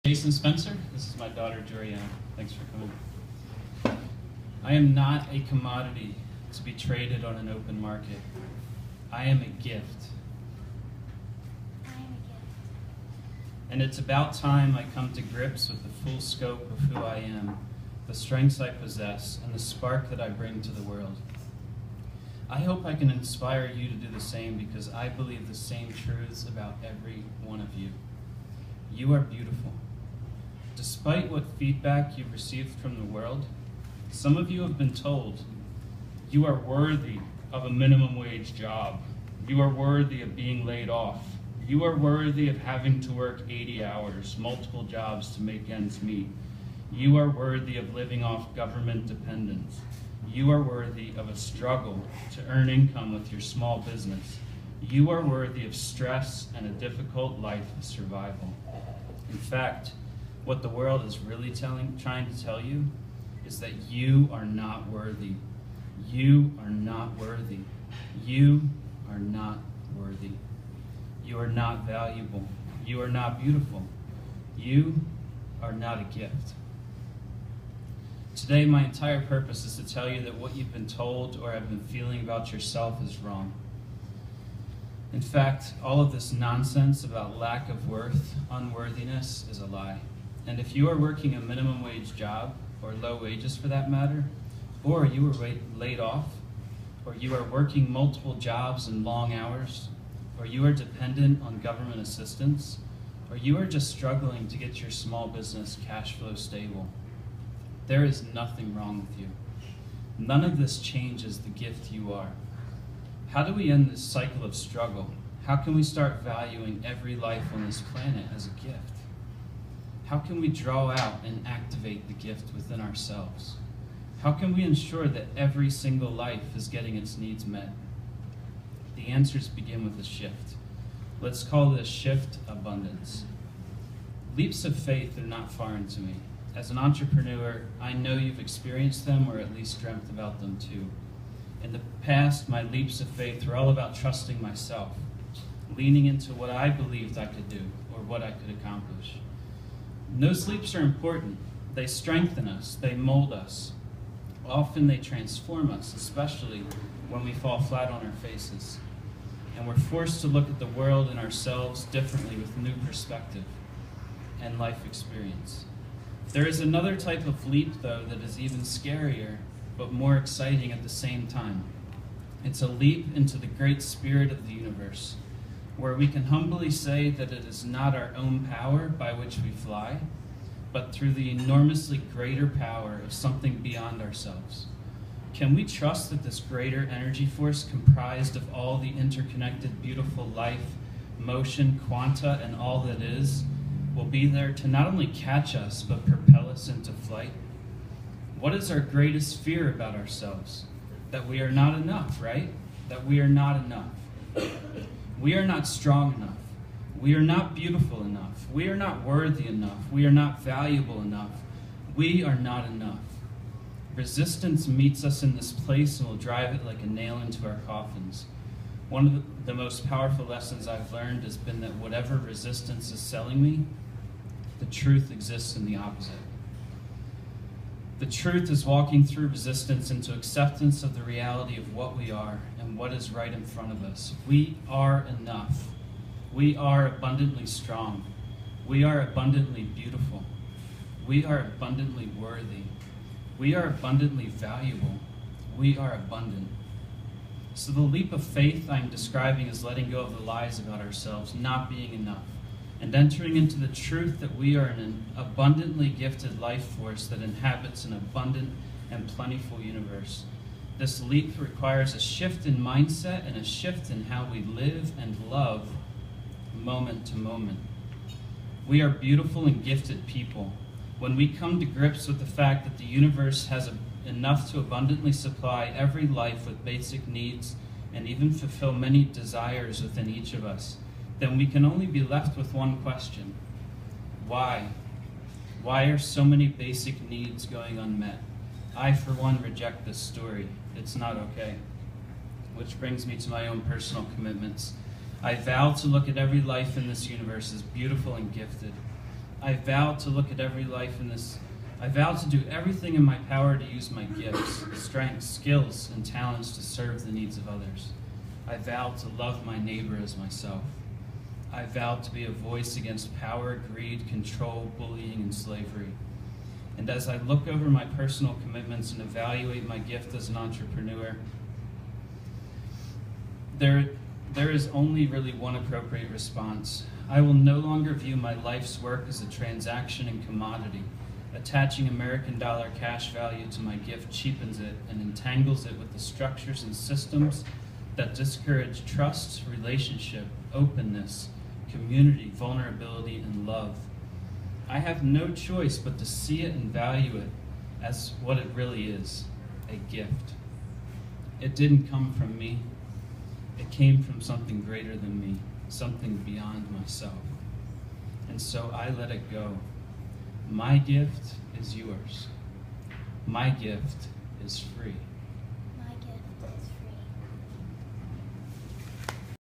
Jason Spencer. This is my daughter, Joriana. Thanks for coming. I am not a commodity to be traded on an open market. I am a gift. And it's about time I come to grips with the full scope of who I am, the strengths I possess, and the spark that I bring to the world. I hope I can inspire you to do the same because I believe the same truths about every one of you. You are beautiful. Despite what feedback you've received from the world, some of you have been told you are worthy of a minimum wage job. You are worthy of being laid off. You are worthy of having to work 80 hours, multiple jobs to make ends meet. You are worthy of living off government dependence. You are worthy of a struggle to earn income with your small business. You are worthy of stress and a difficult life of survival. In fact, what the world is really trying to tell you is that you are not worthy. You are not worthy. You are not worthy. You are not valuable. You are not beautiful. You are not a gift. Today, my entire purpose is to tell you that what you've been told or have been feeling about yourself is wrong. In fact, all of this nonsense about lack of worth, unworthiness, is a lie. And if you are working a minimum wage job, or low wages for that matter, or you were laid off, or you are working multiple jobs and long hours, or you are dependent on government assistance, or you are just struggling to get your small business cash flow stable, there is nothing wrong with you. None of this changes the gift you are. How do we end this cycle of struggle? How can we start valuing every life on this planet as a gift? How can we draw out and activate the gift within ourselves? How can we ensure that every single life is getting its needs met? The answers begin with a shift. Let's call this shift abundance. Leaps of faith are not foreign to me. As an entrepreneur, I know you've experienced them or at least dreamt about them too. In the past, my leaps of faith were all about trusting myself, leaning into what I believed I could do or what I could accomplish. And those leaps are important. They strengthen us, they mold us. Often they transform us, especially when we fall flat on our faces. And we're forced to look at the world and ourselves differently with new perspective and life experience. There is another type of leap, though, that is even scarier, but more exciting at the same time. It's a leap into the great spirit of the universe, where we can humbly say that it is not our own power by which we fly, but through the enormously greater power of something beyond ourselves. Can we trust that this greater energy force comprised of all the interconnected, beautiful life, motion, quanta, and all that is, will be there to not only catch us, but propel us into flight? What is our greatest fear about ourselves? That we are not enough, right? That we are not enough. We are not strong enough. We are not beautiful enough. We are not worthy enough. We are not valuable enough. We are not enough. Resistance meets us in this place and will drive it like a nail into our coffins. One of the most powerful lessons I've learned has been that whatever resistance is selling me, the truth exists in the opposite. The truth is walking through resistance into acceptance of the reality of what we are and what is right in front of us. We are enough. We are abundantly strong. We are abundantly beautiful. We are abundantly worthy. We are abundantly valuable. We are abundant. So the leap of faith I'm describing is letting go of the lies about ourselves not being enough, and entering into the truth that we are an abundantly gifted life force that inhabits an abundant and plentiful universe. This leap requires a shift in mindset and a shift in how we live and love moment to moment. We are beautiful and gifted people. When we come to grips with the fact that the universe has enough to abundantly supply every life with basic needs and even fulfill many desires within each of us, then we can only be left with one question. Why? Why are so many basic needs going unmet? I, for one, reject this story. It's not okay. Which brings me to my own personal commitments. I vow to look at every life in this universe as beautiful and gifted. I vow to look at every life in this. I vow to do everything in my power to use my gifts, strengths, skills, and talents to serve the needs of others. I vow to love my neighbor as myself. I vow to be a voice against power, greed, control, bullying, and slavery. And as I look over my personal commitments and evaluate my gift as an entrepreneur, there is only really one appropriate response. I will no longer view my life's work as a transaction and commodity. Attaching American dollar cash value to my gift cheapens it and entangles it with the structures and systems that discourage trust, relationship, openness, community, vulnerability, and love. I have no choice but to see it and value it as what it really is, a gift. It didn't come from me. It came from something greater than me, something beyond myself. And so I let it go. My gift is yours. My gift is free.